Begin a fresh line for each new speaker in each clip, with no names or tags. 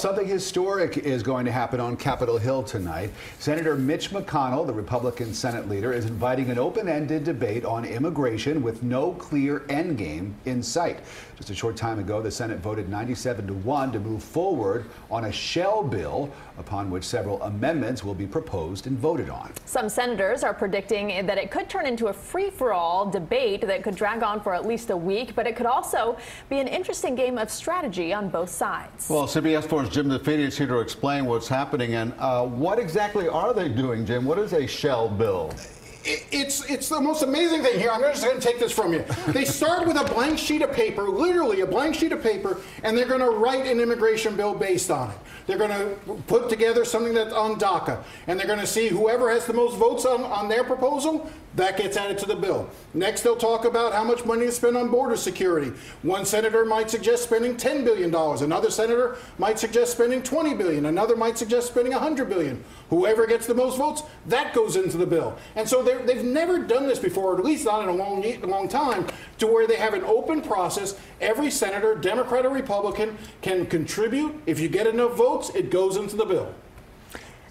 something historic is going to happen on Capitol Hill tonight. Senator Mitch McConnell, the Republican Senate leader, is inviting an open-ended debate on immigration with no clear endgame in sight. Just a short time ago, the Senate voted 97-1 to move forward on a shell bill upon which several amendments will be proposed and voted on.
Some senators are predicting that it could turn into a free-for-all debate that could drag on for at least a week, but it could also be an interesting game of strategy on both sides.
Well, CBS4's Jim DeFede is here to explain what's happening. And what exactly are they doing, Jim? What is a shell bill?
It's the most amazing thing here. I'm just going to take this from you. They start with a blank sheet of paper, literally a blank sheet of paper, and they're going to write an immigration bill based on it. They're going to put together something that's on DACA, and they're going to see whoever has the most votes on their proposal, that gets added to the bill. Next, they'll talk about how much money to spend on border security. One senator might suggest spending $10 billion. Another senator might suggest spending $20 billion. Another might suggest spending $100 billion. Whoever gets the most votes, that goes into the bill. And so they've never done this before, or at least not in a long time, to where they have an open process. Every senator, Democrat or Republican, can contribute. If you get enough votes, it goes into the bill.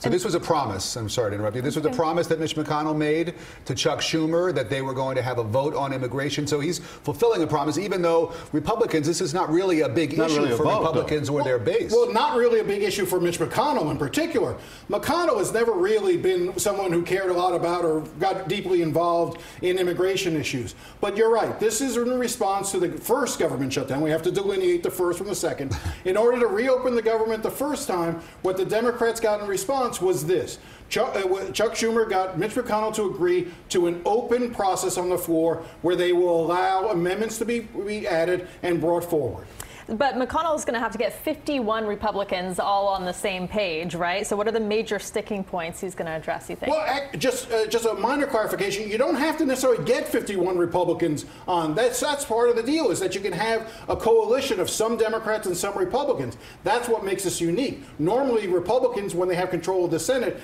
So this was a promise, I'm sorry to interrupt you, this was a promise that Mitch McConnell made to Chuck Schumer that they were going to have a vote on immigration. So he's fulfilling a promise, even though Republicans, this is not really a big issue for Republicans or their base.
Well, not really a big issue for Mitch McConnell in particular. McConnell has never really been someone who cared a lot about or got deeply involved in immigration issues. But you're right, this is in response to the first government shutdown. We have to delineate the first from the second. In order to reopen the government the first time, what the Democrats got in response was this. Chuck Schumer got Mitch McConnell to agree to an open process on the floor where they will allow amendments to be added and brought forward.
But McConnell is going to have to get 51 Republicans all on the same page, right? So what are the major sticking points he's going to address, you think?
Well, just a minor clarification. You don't have to necessarily get 51 Republicans on. That's part of the deal, is that you can have a coalition of some Democrats and some Republicans. That's what makes us unique. Normally, Republicans, when they have control of the Senate,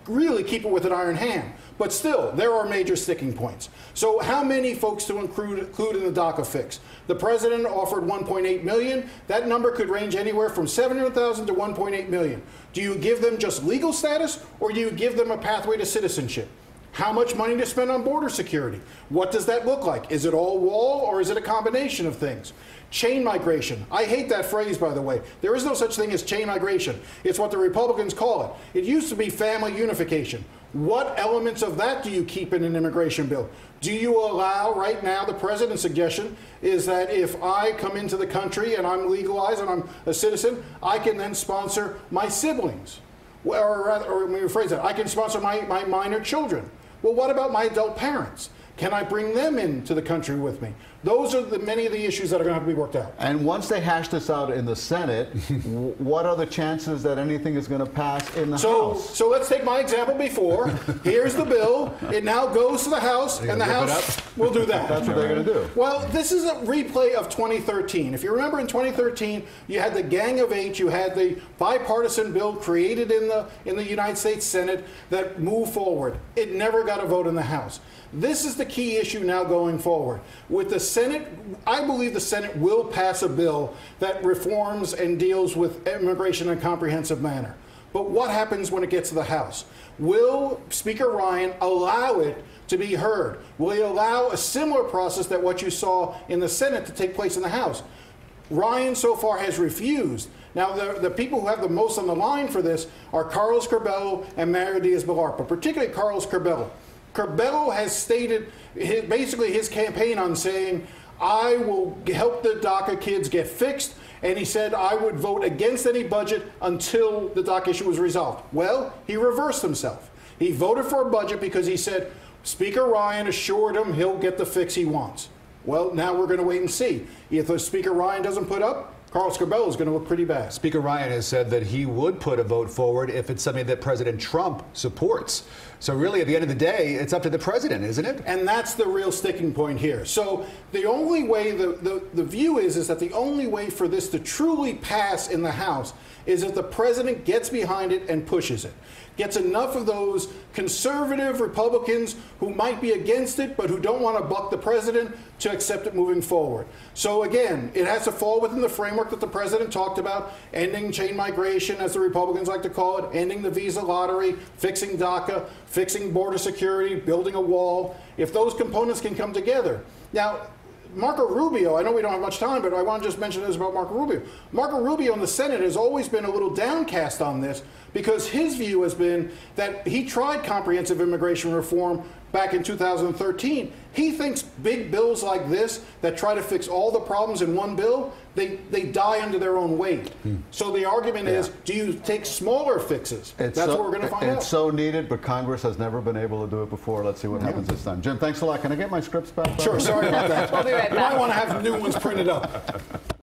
really keep it with an iron hand. But still, there are major sticking points. So how many folks to include in the DACA fix? The president offered 1.8 million. That number could range anywhere from 700,000 to 1.8 million. Do you give them just legal status, or do you give them a pathway to citizenship? How much money to spend on border security? What does that look like? Is it all wall, or is it a combination of things? Chain migration. I hate that phrase, by the way. There is no such thing as chain migration. It's what the Republicans call it. It used to be family unification. What elements of that do you keep in an immigration bill? Do you allow, right now, the president's suggestion is that if I come into the country and I'm legalized and I'm a citizen, I can then sponsor my siblings. Or let me rephrase that, I can sponsor my minor children. Well, what about my adult parents? Can I bring them into the country with me? Those are many of the issues that are going to have to be worked out.
And once they hash this out in the Senate, what are the chances that anything is going to pass in the House?
So let's take my example before. Here's the bill. It now goes to the House, and the House will do that.
That's what they're going to do.
Well, this is a replay of 2013. If you remember, in 2013, you had the Gang of Eight. You had the bipartisan bill created in the United States Senate that moved forward. It never got a vote in the House. This is the key issue now going forward. With the Senate, I believe the Senate will pass a bill that reforms and deals with immigration in a comprehensive manner. But what happens when it gets to the House? Will Speaker Ryan allow it to be heard? Will he allow a similar process that what you saw in the Senate to take place in the House? Ryan so far has refused. Now, the people who have the most on the line for this are Carlos Curbelo and Mario Diaz-Balart, but particularly Carlos Curbelo. Curbelo has stated basically his campaign on saying, I will help the DACA kids get fixed, and he said I would vote against any budget until the DACA issue was resolved. Well, he reversed himself. He voted for a budget because he said Speaker Ryan assured him he'll get the fix he wants. Well, now we're going to wait and see. If Speaker Ryan doesn't put up, Carlos Curbelo is going to look pretty bad.
Speaker Ryan has said that he would put a vote forward if it's something that President Trump supports. So really, at the end of the day, it's up to the president, isn't it?
And that's the real sticking point here. So the only way, the view is that the only way for this to truly pass in the House is if the president gets behind it and pushes it. Gets enough of those conservative Republicans who might be against it but who don't want to buck the president to accept it moving forward. So again, it has to fall within the framework that the president talked about, ending chain migration, as the Republicans like to call it, ending the visa lottery, fixing DACA, fixing border security, building a wall. If those components can come together. Now, Marco Rubio, I know we don't have much time, but I want to just mention this about Marco Rubio. Marco Rubio in the Senate has always been a little downcast on this because his view has been that he tried comprehensive immigration reform back in 2013. He thinks big bills like this that try to fix all the problems in one bill, they die under their own weight. So the argument is, do you take smaller fixes? That's what we're going to find out.
It's so needed, but Congress has never been able to do it before. Let's see what happens this time. Jim, thanks a lot. Can I get my scripts back?
Sure, sorry about that.
We'll be right back.
You might want to have new ones printed up.